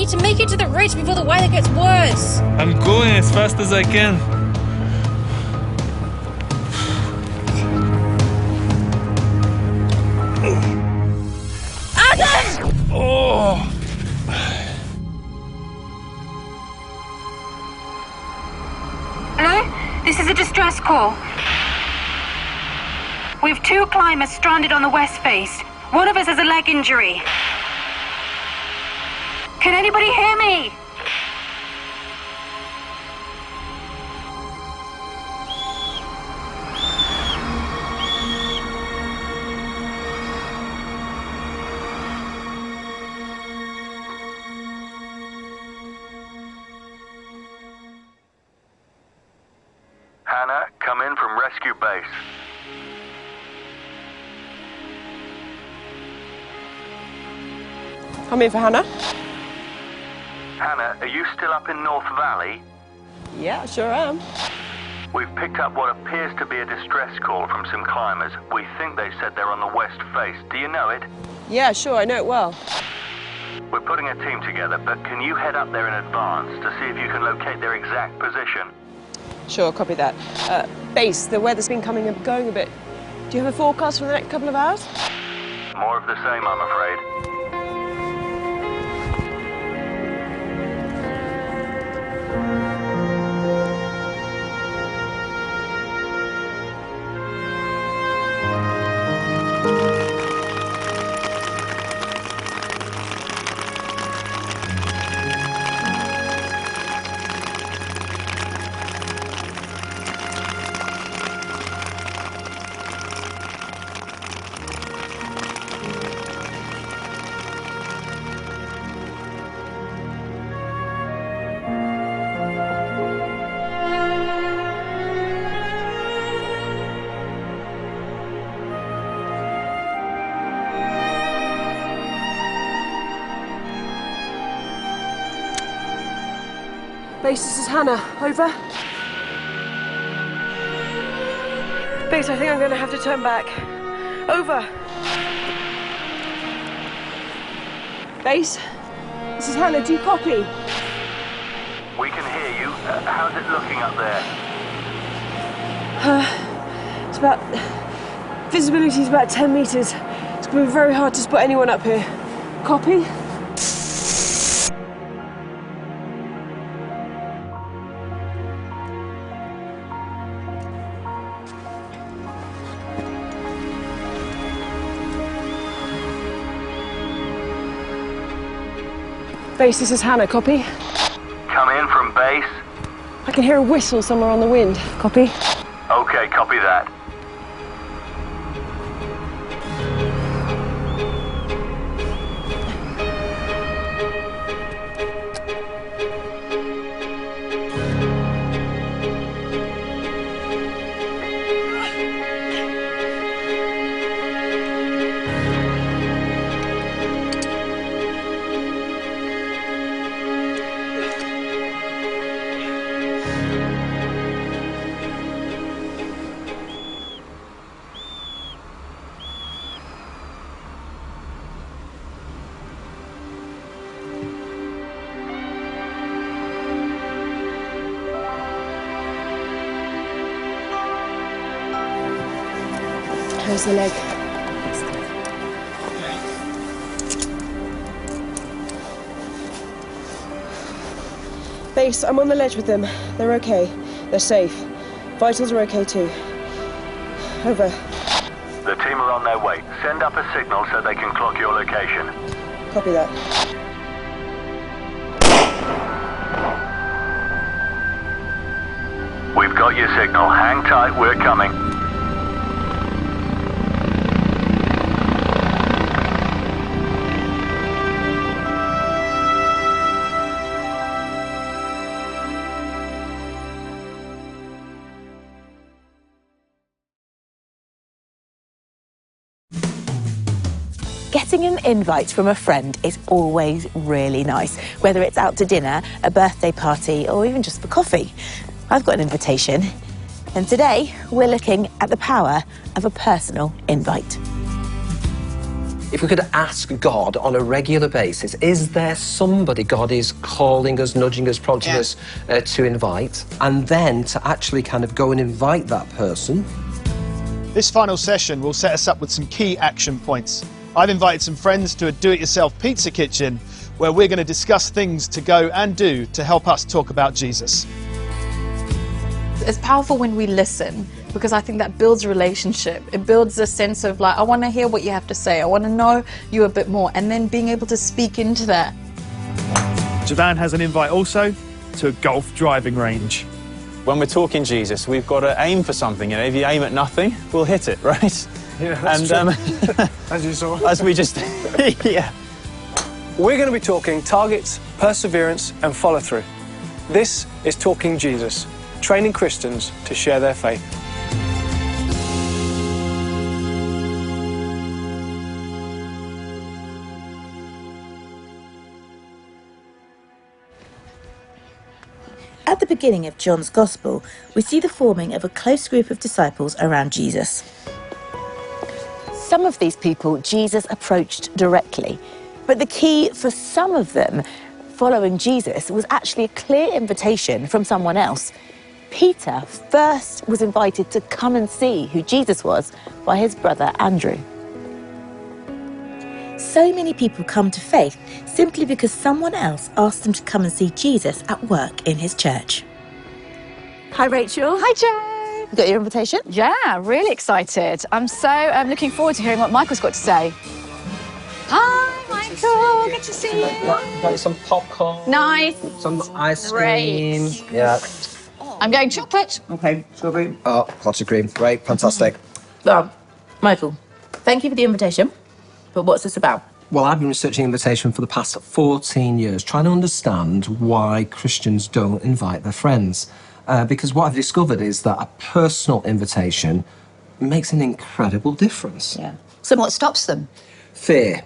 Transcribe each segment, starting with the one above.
need to make it to the ridge before the weather gets worse. I'm going as fast as I can. Adam! Oh! Hello? This is a distress call. We have 2 climbers stranded on the west face. One of us has a leg injury. Can anybody hear me? Hannah, come in from rescue base. Come in for Hannah. Hannah, are you still up in North Valley? Yeah, sure am. We've picked up what appears to be a distress call from some climbers. We think they said they're on the west face. Do you know it? Yeah, sure, I know it well. We're putting a team together, but can you head up there in advance to see if you can locate their exact position? Sure, copy that. Base, the weather's been coming and going a bit. Do you have a forecast for the next couple of hours? More of the same, I'm afraid. Base, this is Hannah. Over. Base, I think I'm going to have to turn back. Over. Base, this is Hannah. Do you copy? We can hear you. How's it looking up there? It's about... Visibility is about 10 metres. It's going to be very hard to spot anyone up here. Copy? Base, this is Hannah. Copy? Come in from base. I can hear a whistle somewhere on the wind. Copy? Okay, copy that. How's the leg? Base, I'm on the ledge with them. They're okay. They're safe. Vitals are okay too. Over. The team are on their way. Send up a signal so they can clock your location. Copy that. We've got your signal. Hang tight, we're coming. Getting an invite from a friend is always really nice, whether it's out to dinner, a birthday party, or even just for coffee. I've got an invitation, and today we're looking at the power of a personal invite. If we could ask God on a regular basis, is there somebody God is calling us, nudging us, prompting us to invite? And then to actually kind of go and invite that person. This final session will set us up with some key action points. I've invited some friends to a do-it-yourself pizza kitchen where we're going to discuss things to go and do to help us talk about Jesus. It's powerful when we listen, because I think that builds a relationship. It builds a sense of like, I want to hear what you have to say. I want to know you a bit more, and then being able to speak into that. Javan has an invite also to a golf driving range. When we're talking Jesus, we've got to aim for something. You know, if you aim at nothing, we'll hit it, right? Yeah, that's true. As you saw. As we just, yeah. We're going to be talking targets, perseverance, and follow-through. This is Talking Jesus, training Christians to share their faith. At the beginning of John's Gospel, we see the forming of a close group of disciples around Jesus. Some of these people Jesus approached directly, but the key for some of them following Jesus was actually a clear invitation from someone else. Peter first was invited to come and see who Jesus was by his brother Andrew. So many people come to faith simply because someone else asked them to come and see Jesus at work in his church. Hi, Rachel. Hi, Jo. You got your invitation? Yeah, really excited. I'm so looking forward to hearing what Michael's got to say. Hi, Michael. Good to see you. Got you some popcorn. Nice. Some ice Great. cream. Yeah. I'm going chocolate. Okay, strawberry. Oh, lots of cream. Great, fantastic. Well, Michael, thank you for the invitation, but what's this about? Well, I've been researching invitation for the past 14 years, trying to understand why Christians don't invite their friends. Because what I've discovered is that a personal invitation makes an incredible difference. Yeah. So what stops them? Fear.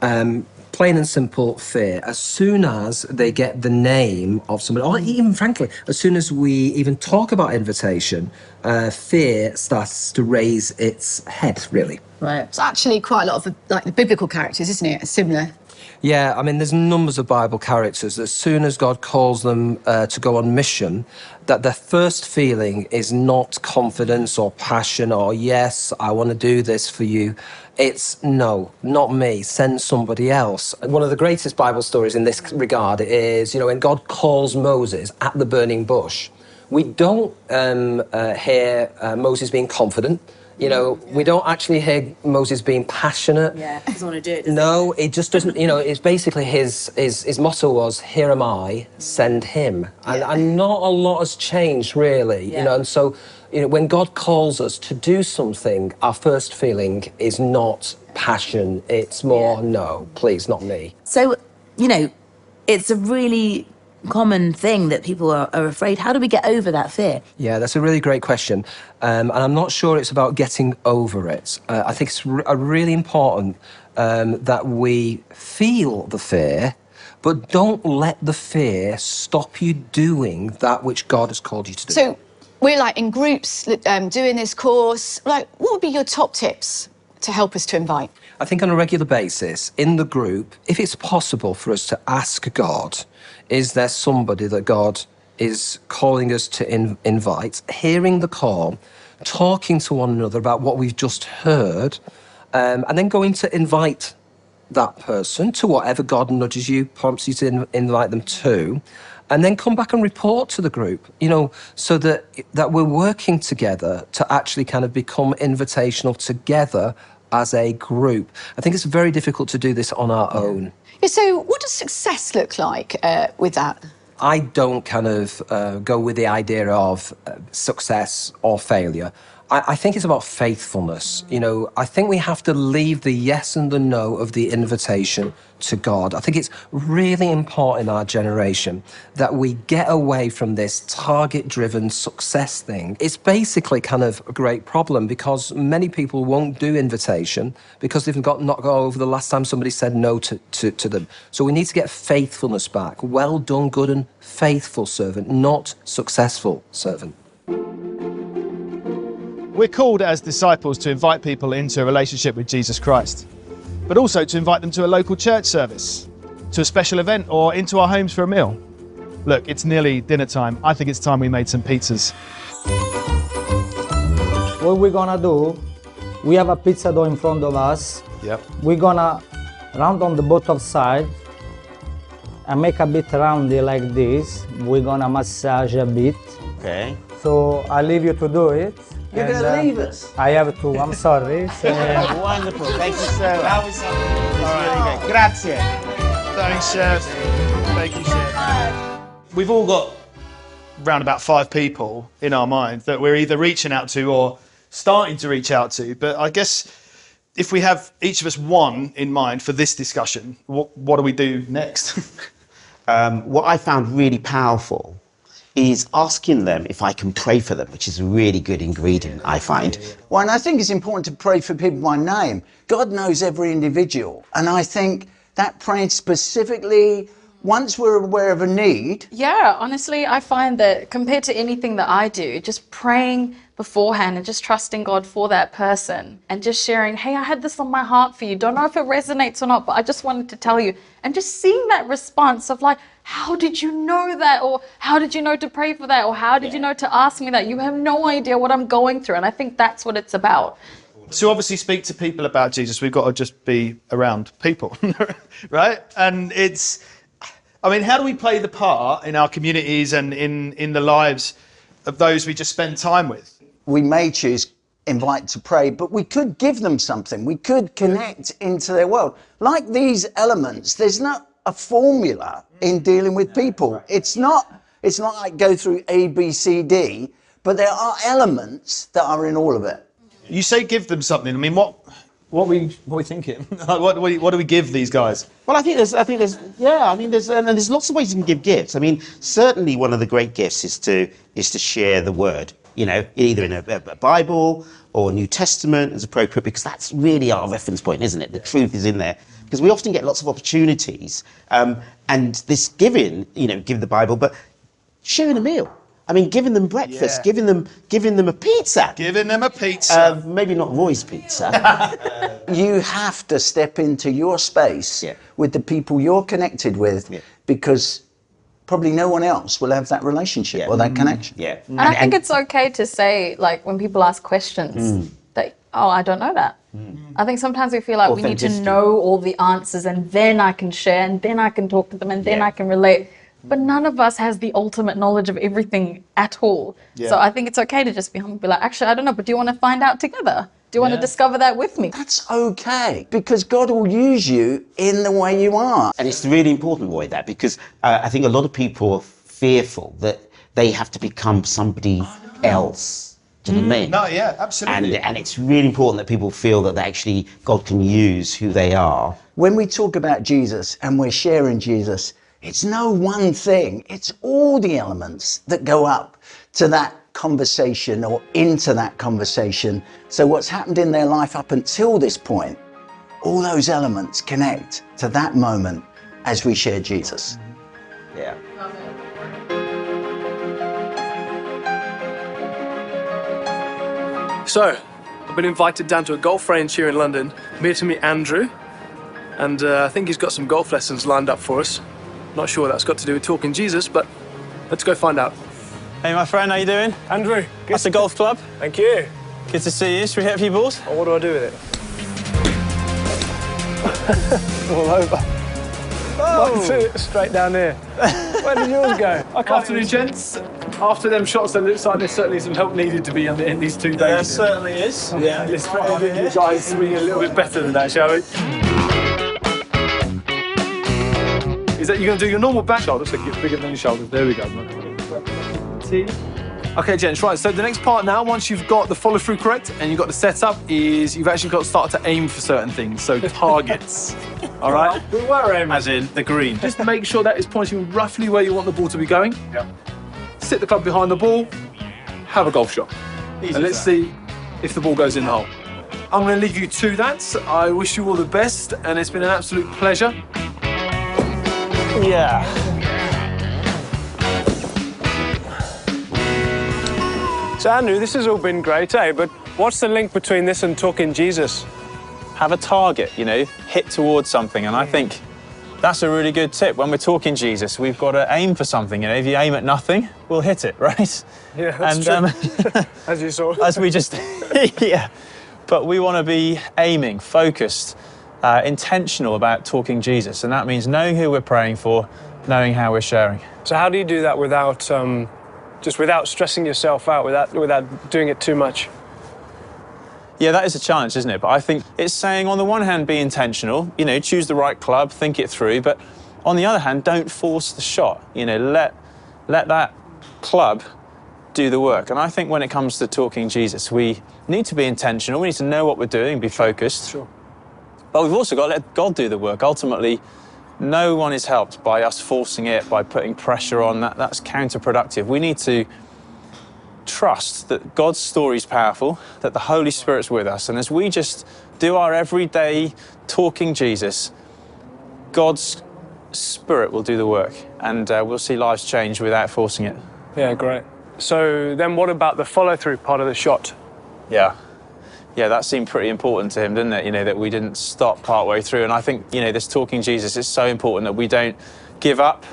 Plain and simple fear. As soon as they get the name of somebody, or even frankly, as soon as we even talk about invitation, fear starts to raise its head, really. Right. It's actually quite a lot of the biblical characters, isn't it? Similar. Yeah, I mean, there's numbers of Bible characters. As soon as God calls them to go on mission, that their first feeling is not confidence or passion or, yes, I want to do this for you. It's, no, not me, send somebody else. One of the greatest Bible stories in this regard is, when God calls Moses at the burning bush, we don't hear Moses being confident. We don't actually hear Moses being passionate. Yeah, he doesn't want to do it, No, it just doesn't, it's basically his motto was, here am I, send him. And not a lot has changed, really, and so, when God calls us to do something, our first feeling is not passion, it's more, no, please, not me. So, it's a really common thing that people are afraid. How do we get over that fear? Yeah, that's a really great question. And I'm not sure it's about getting over it. I think it's really important that we feel the fear, but don't let the fear stop you doing that which God has called you to do. So we're in groups doing this course. What would be your top tips to help us to invite? I think on a regular basis, in the group, if it's possible for us to ask God, is there somebody that God is calling us to invite, hearing the call, talking to one another about what we've just heard, and then going to invite that person to whatever God nudges you, prompts you to invite them to, and then come back and report to the group, so that we're working together to actually kind of become invitational together as a group. I think it's very difficult to do this on our own. Yeah, so what does success look like with that? I don't kind of go with the idea of success or failure. I think it's about faithfulness. I think we have to leave the yes and the no of the invitation to God. I think it's really important in our generation that we get away from this target-driven success thing. It's basically kind of a great problem because many people won't do invitation because they've not got over the last time somebody said no to them. So we need to get faithfulness back. Well done, good and faithful servant, not successful servant. We're called as disciples to invite people into a relationship with Jesus Christ. but also to invite them to a local church service, to a special event, or into our homes for a meal. Look, it's nearly dinner time. I think it's time we made some pizzas. What we're gonna do, we have a pizza dough in front of us. Yep. We're gonna round on the both sides and make a bit roundy like this. We're gonna massage a bit. Okay. So I leave you to do it. You're gonna leave us? I have to, I'm sorry. Wonderful, thank you so much. That was really great. Grazie. Thanks, Chef. Thank you, Chef. We've all got round about 5 people in our mind that we're either reaching out to or starting to reach out to. But I guess if we have each of us one in mind for this discussion, what do we do next? What I found really powerful is asking them if I can pray for them, which is a really good ingredient, I find. Well, and I think it's important to pray for people by name. God knows every individual. And I think that praying specifically, once we're aware of a need. Yeah, honestly, I find that compared to anything that I do, just praying beforehand and just trusting God for that person and just sharing, hey, I had this on my heart for you. Don't know if it resonates or not, but I just wanted to tell you. And just seeing that response of like, how did you know that? Or how did you know to pray for that? Or how did you know to ask me that? You have no idea what I'm going through. And I think that's what it's about. To obviously speak to people about Jesus, we've got to just be around people, right? And it's, I mean, how do we play the part in our communities and in the lives of those we just spend time with? We may choose invite to pray, but we could give them something. We could connect into their world. Like these elements, there's not a formula in dealing with people. It's not like go through A, B, C, D, but there are elements that are in all of it. You say give them something. I mean, what are we thinking? what do we give these guys? Well, I think there's lots of ways you can give gifts. I mean, certainly one of the great gifts is to share the word. You know, either in a Bible or New Testament as appropriate, because that's really our reference point, isn't it? The truth is in there. Because we often get lots of opportunities, and this giving, give the Bible, but sharing a meal. I mean, giving them breakfast, giving them a pizza. Giving them a pizza. Maybe not Roy's pizza. You have to step into your space with the people you're connected with, because probably no one else will have that relationship or that connection. Yeah. And I think it's okay to say, like, when people ask questions, that, oh, I don't know that. I think sometimes we feel like we need to know all the answers and then I can share and then I can talk to them and then I can relate. But none of us has the ultimate knowledge of everything at all. Yeah. So I think it's okay to just be humble, be like, actually, I don't know, but do you want to find out together? Do you want to discover that with me? That's okay, because God will use you in the way you are. And it's really important, Roy, that, because I think a lot of people are fearful that they have to become somebody else. Do you know what I mean? No, yeah, absolutely. And it's really important that people feel that actually God can use who they are. When we talk about Jesus and we're sharing Jesus, it's no one thing. It's all the elements that go up to that conversation or into that conversation. So what's happened in their life up until this point, all those elements connect to that moment as we share Jesus. Yeah. So, I've been invited down to a golf range here in London. I'm here to meet Andrew, and I think he's got some golf lessons lined up for us. Not sure what that's got to do with talking Jesus, but let's go find out. Hey, my friend, how you doing? Andrew. That's the golf club. Thank you. Good to see you. Should we hit a few balls? Oh, what do I do with it? All over. Oh. Straight down here. Where did yours go? Afternoon, gents. After them shots, it looks like there's certainly some help needed to be in these 2 days. There certainly is. Yeah, let's try to get you guys to be a little bit better than that, shall we? Is that you're going to do your normal back shoulder, so get bigger than your shoulders. There we go. Okay, gents, right, so the next part now, once you've got the follow-through correct and you've got the setup, is you've actually got to start to aim for certain things, so targets. All right? We were aiming. As in the green. Just make sure that is pointing roughly where you want the ball to be going. Yeah. Sit the club behind the ball, have a golf shot. Easy, and let's see if the ball goes in the hole. I'm going to leave you to that. I wish you all the best, and it's been an absolute pleasure. Yeah. So Andrew, this has all been great, eh? But what's the link between this and talking Jesus? have a target, you know, hit towards something. And I think that's a really good tip. When we're talking Jesus, we've got to aim for something. You know, if you aim at nothing, we'll hit it, right? Yeah, that's true. As you saw. As we just, yeah. But we want to be aiming, focused, intentional about talking Jesus. And that means knowing who we're praying for, knowing how we're sharing. So how do you do that without, just without stressing yourself out, without doing it too much? Yeah, that is a challenge, isn't it? But I think it's saying, on the one hand, be intentional, you know, choose the right club, think it through, but on the other hand, don't force the shot. You know, let that club do the work. And I think when it comes to talking Jesus, we need to be intentional, we need to know what we're doing, be focused. Sure. But we've also got to let God do the work. Ultimately, no one is helped by us forcing it, by putting pressure on. That's counterproductive. We need to trust that God's story is powerful, that the Holy Spirit's with us, and as we just do our everyday talking Jesus, God's Spirit will do the work, and we'll see lives change without forcing it. Yeah, great. So then what about the follow-through part of the shot? Yeah, that seemed pretty important to him, didn't it? You know, that we didn't stop partway through, and I think, you know, this talking Jesus is so important that we don't give up,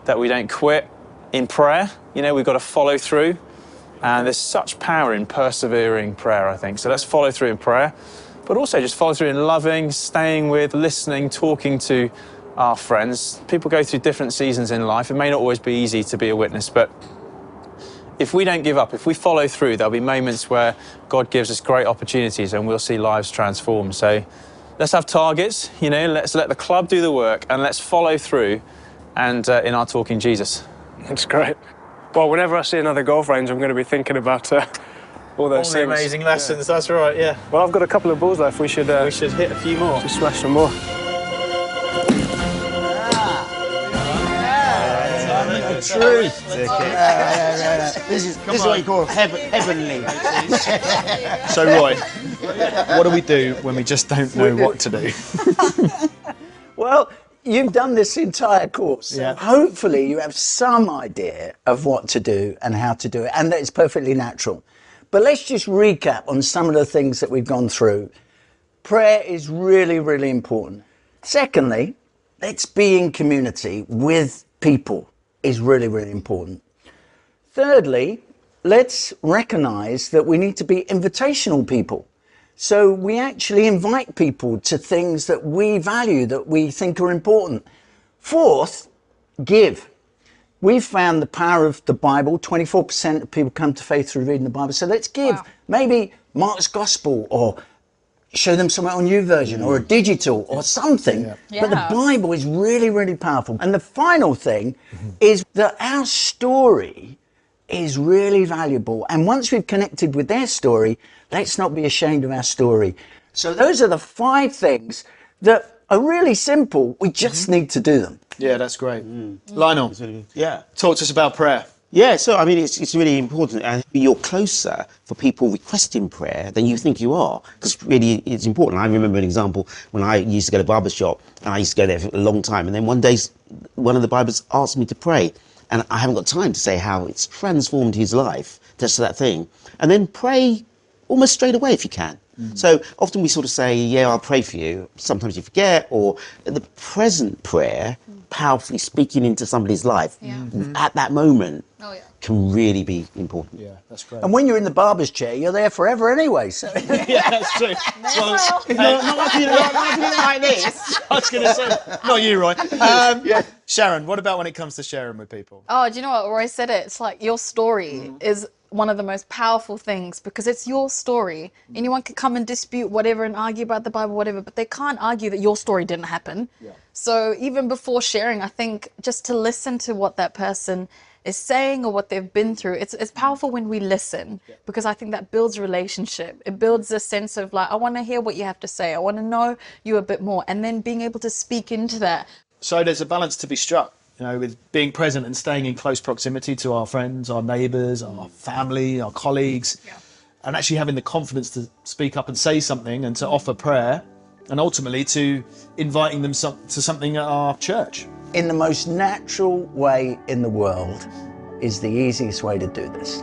that we don't quit in prayer. You know, we've got to follow through. And there's such power in persevering prayer, I think. So let's follow through in prayer, but also just follow through in loving, staying with, listening, talking to our friends. People go through different seasons in life. It may not always be easy to be a witness, but if we don't give up, if we follow through, there'll be moments where God gives us great opportunities and we'll see lives transform. So let's have targets, you know, let's let the club do the work and let's follow through and in our talking Jesus. That's great. Well, whenever I see another golf range, I'm going to be thinking about all those things. Amazing lessons, yeah. That's right, yeah. Well, I've got a couple of balls left. We should hit a few more. Just smash some more. Truth. This is what you call heavenly. So, Roy, what do we do when we just don't know what to do? Well, you've done this entire course, so hopefully you have some idea of what to do and how to do it, and that it's perfectly natural. But let's just recap on some of the things that we've gone through. Prayer is really, really important. Secondly, let's be in community with people is really, really important. Thirdly, let's recognize that we need to be invitational people. So we actually invite people to things that we value, that we think are important. Fourth, give. We've found the power of the Bible. 24% of people come to faith through reading the Bible. So let's give. Wow. Maybe Mark's Gospel, or show them something on YouVersion, or a digital, or something. Yeah. But the Bible is really, really powerful. And the final thing is that our story is really valuable. And once we've connected with their story, let's not be ashamed of our story. So those are the 5 things that are really simple. We just need to do them. Yeah, that's great. Lionel, talk to us about prayer. Yeah, so I mean, it's really important, and you're closer for people requesting prayer than you think you are, because really it's important. I remember an example when I used to go to a barber shop, and I used to go there for a long time, and then one day one of the barbers asked me to pray, and I haven't got time to say how it's transformed his life, just that thing. And then pray almost straight away if you can. So often we sort of say, yeah, I'll pray for you. Sometimes you forget, or the present prayer, powerfully speaking into somebody's life at that moment can really be important. Yeah, that's great. And when you're in the barber's chair, you're there forever anyway. So. Yeah, that's true. Well, not like this. I was going to say, not you, Roy. Sharon, what about when it comes to sharing with people? Oh, do you know what? Roy said it. It's like your story is one of the most powerful things, because it's your story. Anyone can come and dispute whatever and argue about the Bible, whatever, but they can't argue that your story didn't happen. So even before sharing, I think just to listen to what that person is saying or what they've been through, it's powerful when we listen, because I think that builds relationship. It builds a sense of like, I want to hear what you have to say. I want to know you a bit more, and then being able to speak into that. So there's a balance to be struck, you know, with being present and staying in close proximity to our friends, our neighbours, our family, our colleagues, and actually having the confidence to speak up and say something and to offer prayer, and ultimately to inviting them to something at our church. In the most natural way in the world is the easiest way to do this.